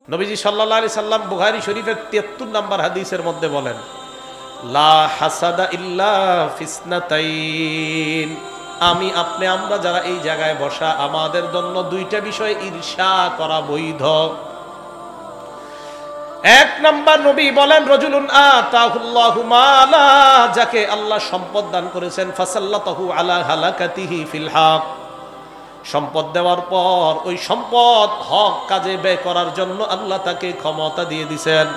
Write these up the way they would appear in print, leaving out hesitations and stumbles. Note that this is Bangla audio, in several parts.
নবীজি সাল্লাল্লাহু আলাইহি সাল্লাম বুখারী শরীফের 73 নম্বর হাদিসের মধ্যে বলেন, লা হাসাদা ইল্লা ফিসনাতাইন। আমি আপনি আমরা যারা এই জায়গায় বসা, আমাদের জন্য দুইটা বিষয় ঈর্ষা করা বৈধ। এক নাম্বার, নবী বলেন, রজুলুন আতাহুল্লাহু মালা, যাকে আল্লাহ সম্পদ দান করেছেন, ফাসাল্লাতাহু আলা হালাকাতিহি ফিল হক, সম্পদ দেওয়ার পর ওই সম্পদ হক কাজে ব্যয় করার জন্য আল্লাহ তাকে ক্ষমতা দিয়ে দিয়েছেন।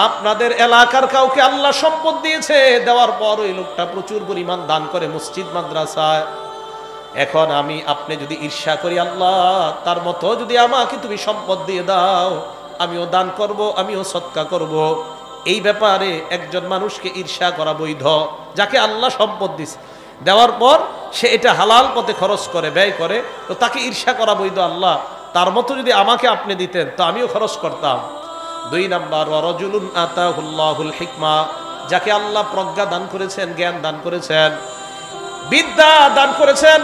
আপনাদের এলাকার কাউকে আল্লাহ সম্পদ দিয়েছে, দেওয়ার পর ওই লোকটা প্রচুর পরিমাণ দান করে মসজিদ মাদ্রাসায়। এখন আমি আপনি যদি ঈর্ষা করি, আল্লাহ তার মতো যদি আমাকে তুমি সম্পদ দিয়ে দাও, আমিও দান করব, আমিও সদকা করব, এই ব্যাপারে একজন মানুষকে ঈর্ষা করা বৈধ। যাকে আল্লাহ সম্পদ দিছে, দেওয়ার পর সে এটা হালাল পথে খরচ করে, ব্যয় করে, তো তাকে ঈর্ষা করা বৈধ। আল্লাহ তার মতো যদি আমাকে আপনি দিতেন তো আমিও খরচ করতাম। দুই নাম্বার, ওয়ারাজুলুন আতাহুল্লাহুল হিকমা, যাকে আল্লাহ প্রজ্ঞা দান করেছেন, জ্ঞান দান করেছেন, বিদ্যা দান করেছেন।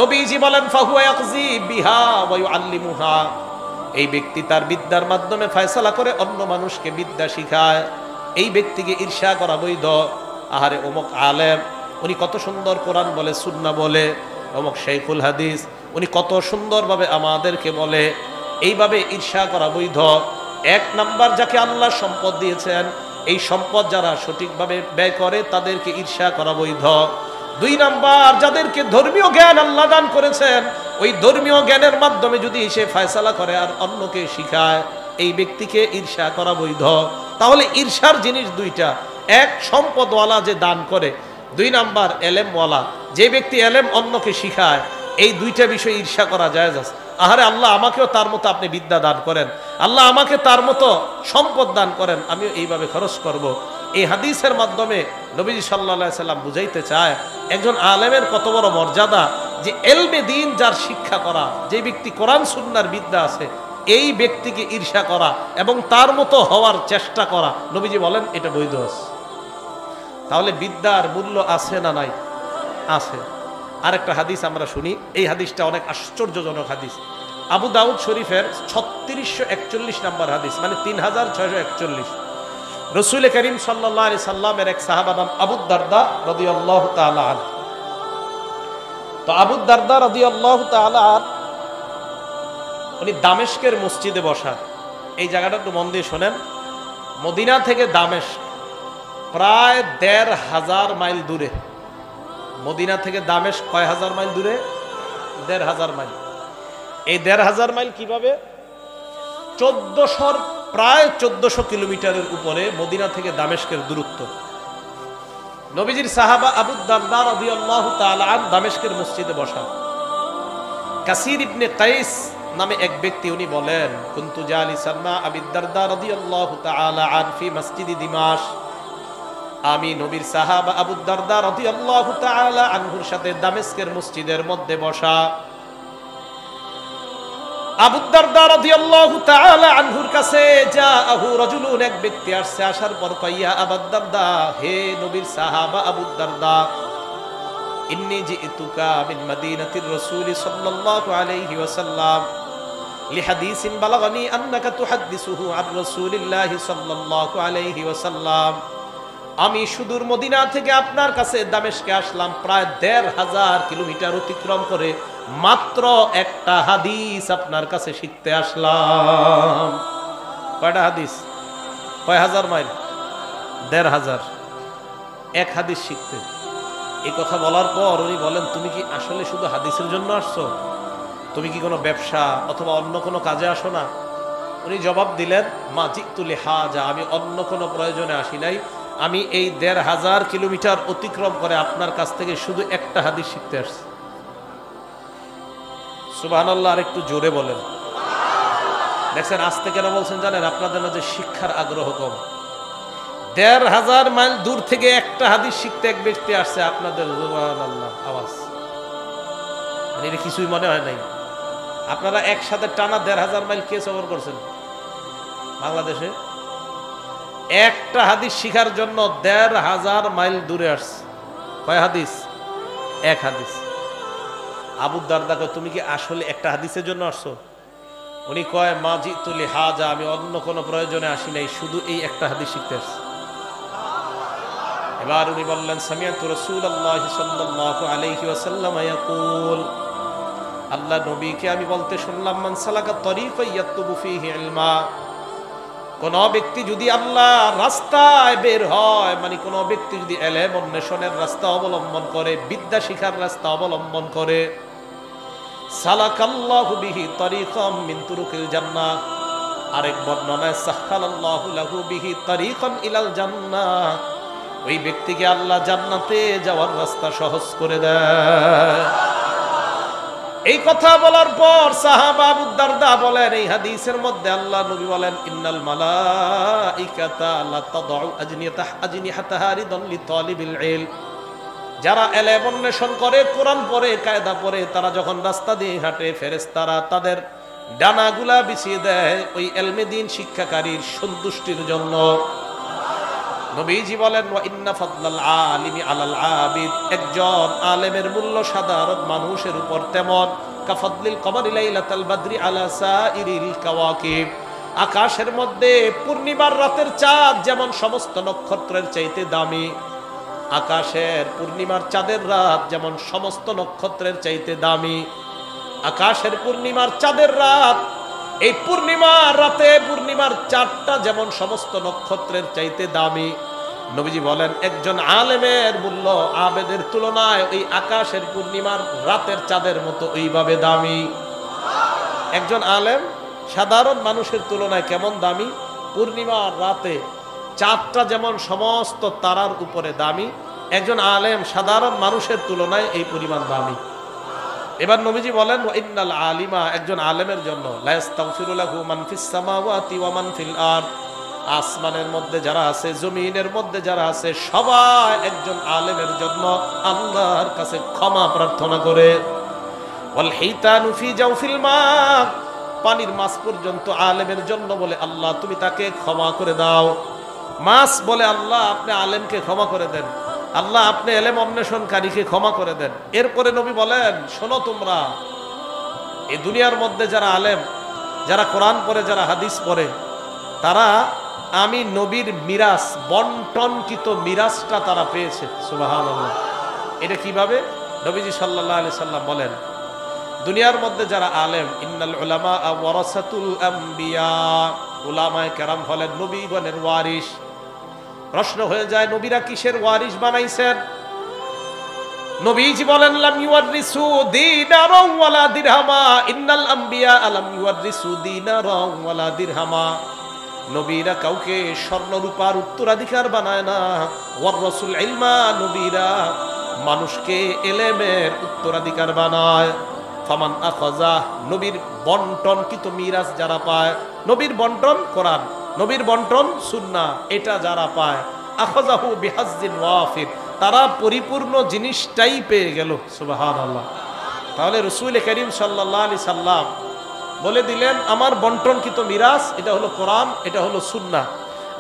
নবীজি বলেন, ফাহুয়া ইয়াকজি বিহা ওয়া ইউআল্লিমুহা, এই ব্যক্তি তার বিদ্যার মাধ্যমে ফয়সালা করে অন্য মানুষকে বিদ্যা শিখায়, এই ব্যক্তিকে ঈর্ষা করা বৈধ। আহারে অমুক আলেম, উনি কত সুন্দর কোরআন বলে, সুন্নাহ বলে, অমুক শাইখুল হাদিস, উনি কত সুন্দরভাবে আমাদেরকে বলে, এইভাবে ঈর্ষা করা বৈধ। এক নাম্বার, যাকে আল্লাহ সম্পদ দিয়েছেন, এই সম্পদ যারা সঠিকভাবে ব্যয় করে তাদেরকে ঈর্ষা করা বৈধ। দুই নাম্বার, যাদেরকে ধর্মীয় জ্ঞান আল্লাহ দান করেছেন, ওই ধর্মীয় জ্ঞানের মাধ্যমে যদি সে ফয়সালা করে আর অন্যকে শিখায়, এই ব্যক্তিকে ঈর্ষা করা বৈধ। তাহলে ঈর্ষার জিনিস দুইটা, এক সম্পদওয়ালা যে দান করে, দুই নাম্বার এলেমওয়ালা, যে ব্যক্তি এলেম অন্যকে শিখায়, এই দুইটা বিষয় ঈর্ষা করা জায়েজ আছে। আহারে আল্লাহ আমাকেও তার মতো আপনি বিদ্যা দান করেন, আল্লাহ আমাকে তার মতো সম্পদ দান করেন, আমিও এইভাবে খরচ করব। এই হাদিসের মাধ্যমে নবীজি সাল্লাল্লাহু আলাইহি সাল্লাম বুঝাইতে চায় একজন আলেমের কত বড় মর্যাদা, যে এলমে দ্বীন যার শিক্ষা করা, যে ব্যক্তি কোরআন সুন্নাহর বিদ্যা আছে, এই ব্যক্তিকে ঈর্ষা করা এবং তার মতো হওয়ার চেষ্টা করা, নবীজি বলেন এটা বৈধ আছে। তাহলে বিদ্যার মূল্য আছে না নাই? আছে। আরেকটা হাদিস আমরা শুনি, এই হাদিসটা অনেক আশ্চর্যজনক হাদিস। আবু দাউদ শরীফের 3641 নম্বর হাদিস, মানে 3641। রাসূল করিম সাল্লাল্লাহু আলাইহি সাল্লামের এক সাহাবা নাম আবু দারদা রাদিয়াল্লাহু তাআলা আনহু। তো আবু দারদা রাদিয়াল্লাহু তাআলা উনি দামেস্কের মসজিদে বসা। এই জায়গাটা একটু মন দিয়ে শোনেন। মদিনা থেকে দামেস্ক প্রায় ১৫০০ মাইল দূরে। মদিনা থেকে দামেস্ক কয় হাজার মাইল দূরে? ১৫০০ মাইল। এই ১৫০০ মাইল কিভাবে? প্রায় ১৪০০ কিলোমিটারের উপরে মদিনা থেকে দামেস্কের দূরত্ব। নবীজির সাহাবা আবু দারদা রাদিয়াল্লাহু তাআলা আন দামেস্কের মসজিদে বসা। কাসির ইবনে কাইস নামে এক ব্যক্তি, উনি বলেন, কুনতু জালিসান মা আবি দারদা রাদিয়াল্লাহু তাআলা আন ফি মসজিদি দিমাশক, আমি নবীর সাহাবা আবু দারদা রাদিয়াল্লাহু তাআলা আনহুর সাথে দামেস্কের মসজিদের মধ্যে বসা। আবু দারদা রাদিয়াল্লাহু তাআলা আনহুর কাছে জাআহু রাজুলুন, এক ব্যক্তি আসছে, আসার পর কইয়া, আবু দারদা, হে নবীর সাহাবা আবু দারদা, ইন্নী জিতুকা মিন মদিনাতির রাসূল সাল্লাল্লাহু আলাইহি ওয়াসাল্লাম লিহাদিসিন বালাগানি আন্নাকা তুহাদ্দিসুহু আন রাসূলিল্লাহি সাল্লাল্লাহু আলাইহি ওয়াসাল্লাম। আমি সুদূর মদিনা থেকে আপনার কাছে দামেস্কে আসলাম, প্রায় ১৫০০ কিলোমিটার অতিক্রম করে মাত্র একটা হাদিস আপনার কাছে শিখতে আসলাম। কয়টা হাদিস? কয় হাজার মাইল? ১৫০০। এক হাদিস শিখতে। এই কথা বলার পর উনি বলেন, তুমি কি আসলে শুধু হাদিসের জন্য আসছো? তুমি কি কোনো ব্যবসা অথবা অন্য কোনো কাজে আসো না? উনি জবাব দিলেন, মা জিতু লিহাজা, আমি অন্য কোনো প্রয়োজনে আসি নাই, আমি এই ১৫০০ কিলোমিটার অতিক্রম করে আপনার কাছ থেকে শুধু একটা হাদিস শিখতে আসছি। সুবহানাল্লাহ। আর একটু জোরে বলেন। দেখছেন আজ থেকে কেন বলছেন জানেন? আপনাদের মাঝে শিক্ষার আগ্রহ কম। ১৫০০ মাইল দূর থেকে একটা হাদিস শিখতে এক ব্যক্তি আসছে, আপনাদের সুবহানাল্লাহ আওয়াজ, মানে এটা কিছুই মনে হয় নাই। আপনারা একসাথে টানা ১৫০০ মাইল কে সফর করছেন বাংলাদেশে? একটা হাদিস শিখার জন্য ১৫০০ মাইল দূরে আসছে। কয় হাদিস? এক হাদিস। আবু দারদা কয়, তুমি কি আসলে একটা হাদিসের জন্য আসছো? উনি কয় মাজি তুলি হাজা, আমি অন্য কোনো প্রয়োজনে আসি নাই, শুধু এই একটা হাদিস শিখতে আসছি। এবার উনি বললেন সামিআতু রাসূলুল্লাহ সাল্লাল্লাহু আলাইহি ওয়াসাল্লাম ইয়াকুল, আল্লাহ নবীকে আমি বলতে শুনলাম, মান সালাকা তরিকা ইয়াতুবু ফীহি ইলমা, কোন ব্যক্তি যদি আল্লাহ রাস্তায় বের হয়, মানে কোন ব্যক্তি যদি ইলম অন্বেষণের রাস্তা অবলম্বন করে, বিদ্যা শিখার রাস্তা অবলম্বন করে, সালাকাল্লাহু বিহি তরিকাম মিন তুরুকিল জান্নাহ, আরেক বর্ণনায় সাহহালাল্লাহু লাহু বিহি তরিকান ইলাল জান্নাহ, ওই ব্যক্তিকে আল্লাহ জান্নাতে যাওয়ার রাস্তা সহজ করে দেয়। এই কথা বলার পর সাহাবা আবু দারদা বলেন, এই হাদিসের মধ্যে আল্লাহ নবী বলেন, ইন্নাল মালাইকাতা লা তাদউ আজনিহাতাহা রিদান লিতালিবিল ইলম, যারা ইলম অন্বেষণ করে, কোরআন পড়ে, কায়দা পড়ে, তারা যখন রাস্তা দিয়ে হাঁটে, ফেরেশতারা তাদের ডানাগুলা বিছিয়ে দেয় ওই ইলমে দ্বীন শিক্ষাকারীর সন্তুষ্টির জন্য। নবীজি বলেন, ওয়া ইন্না ফাদলাল আলিমি আলাল আবিদ, একজন আলেমের মূল্য সাধারণ মানুষের উপর তেমন কাফাদলিল কমারি লাইলাতাল বদরি আলা সাইরিল কাওয়াকিব, আকাশের মধ্যে পূর্ণিমার রাতের চাঁদ যেমন সমস্ত নক্ষত্রের চাইতে দামি, আকাশের পূর্ণিমার চাঁদের রাত যেমন সমস্ত নক্ষত্রের চাইতে দামি, আকাশের পূর্ণিমার চাঁদের রাত, এই পূর্ণিমার রাতে পূর্ণিমার চাঁদটা যেমন সমস্ত নক্ষত্রের চাইতে দামি। নবীজি বলেন, একজন আলেমের মূল্য আবেদের তুলনায় ওই আকাশের পূর্ণিমার রাতের চাঁদের মতো ওইভাবে দামি। একজন আলেম সাধারণ মানুষের তুলনায় কেমন দামি? পূর্ণিমার রাতে চাঁদটা যেমন সমস্ত তারার উপরে দামি, একজন আলেম সাধারণ মানুষের তুলনায় এই পরিমাণ দামি। এবার নবীজি বলেন, ওয়া ইন্নাল আলিমা, একজন আলেমের জন্য লা ইস্তাগফিরু লাহু মান ফিস সামাওয়াতি ওয়া মান ফিল আরদ, আসমানের মধ্যে যারা আছে, জমিনের মধ্যে যারা আছে, সবাই একজন আলেমের জন্য আল্লাহর কাছে ক্ষমা প্রার্থনা করে। ওয়াল হিতানু ফি জাওফিল মা, পানির মাছ পর্যন্ত আলেমের জন্য বলে, আল্লাহ তুমি তাকে ক্ষমা করে দাও। মাছ বলে, আল্লাহ আপনি আলেমকে ক্ষমা করে দেন, আল্লাহ আপনি ইলম অন্বেষণকারীকে ক্ষমা করে দেন। এরপরে নবী বলেন, শোনো তোমরা, এই দুনিয়ার মধ্যে যারা আলেম, যারা কোরআন পড়ে, যারা হাদিস পড়ে, তারা আমি নবীর মিরাস, বন্টনকৃত মিরাসটা তারা পেয়েছে। সুবহানাল্লাহ। এটা কিভাবে? নবীজি সাল্লাল্লাহু আলাইহি সাল্লাম বলেন, দুনিয়ার মধ্যে যারা আলেম, ইন্নাল উলামা ওয়ারাসাতুল আম্বিয়া, উলামায়ে কেরাম হলেন নবীগণের ওয়ারিস। প্রশ্ন হয়ে যায়, নবীরা কিসের ওয়ারিস বানাইছেন? নবীজি বলেন, লাম ইউয়ারিসু দিনারাও ওয়ালা দিরহামা, ইন্নাল আম্বিয়া লাম ইউয়ারিসু দিনারাও ওয়ালা দিরহামা, নবীরা কাউকে স্বর্ণ রূপার উত্তরাধিকার বানায় না। ওয়ার রাসূল ইলমা, নবীরা মানুষকে ইলমের উত্তরাধিকার বানায়। ফামান আখাযা, নবীর বন্টনকৃত মিরাস যারা পায়, নবীর বন্টন কোরআন, নবীর বন্টন সুন্নাহ, এটা যারা পায়, আখাযাহু বিহাজ্জিন ওয়াফির, তারা পরিপূর্ণ জিনিসটাই পেয়ে গেল। সুবহানাল্লাহ। তাহলে রাসূল করিম সাল্লাল্লাহু আলাইহি সাল্লাম বলে দিলেন, আমার বন্টনকৃত মিরাস এটা হলো কোরআন, এটা হলো সুন্নাহ।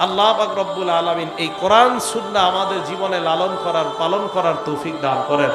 আল্লাহ পাক রব্বুল আলামিন এই কোরআন সুন্নাহ আমাদের জীবনে লালন করার, পালন করার তৌফিক দান করেন।